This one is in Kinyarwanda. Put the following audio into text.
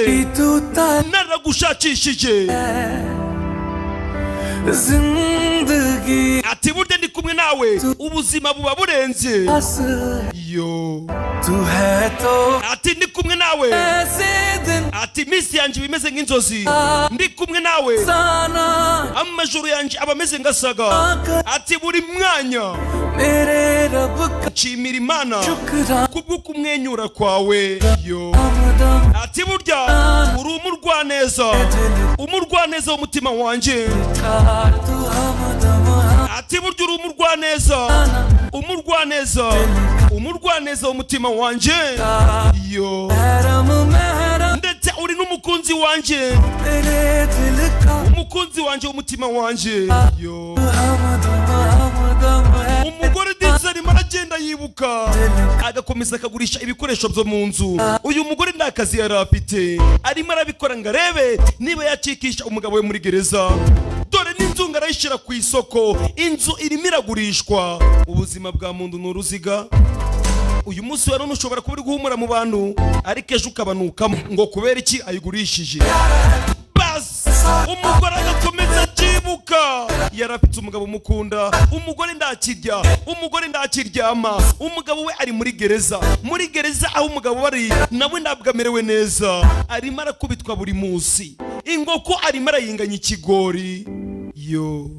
byose naragushakishije ati burya ndi kumwe nawe ubuzima buba burenze yo ati ndi kumwe nawe ati misi yanjye bimeze nk'inzozi ndi kumwe nawe amajoro yanjye aba ameze ngasaga ati buri mwanya nshimira Imana kubwo kumwenyura kwawe yo ati burya uri umurwaneza w'umutima wanjye ati burya uri umurwaneza w'umutima wanjye yo ndetse uri n'umukunzi wanjye w'umutima wanjye yo umugore ndetse arimo aragenda yibuka agakomeza akagurisha ibikoresho byo mu nzu. Uyu mugore nta kazi yari afite, arimo arabikora ngo arebe niba yacikisha umugabo we muri gereza. Dore n'inzu ngarayishyira ku isoko, inzu irimo iragurishwa. Ubuzima bwa muntu ni uruziga. Uyu munsi wari ushobora kuba uri guhumura mu bantu, ariko ejo ukabanukamo ngo kubera iki ayigurishije. Bas umugore agakomeza akibuka, yarafite umugabo umukunda, umugore ndakirya, umugore ndakiryama, umugabo we ari muri gereza aho umugabo bari nawe ntabwo amerewe neza, arimo arakubitwa buri munsi, ingoko arimo arayinganya ikigori yo.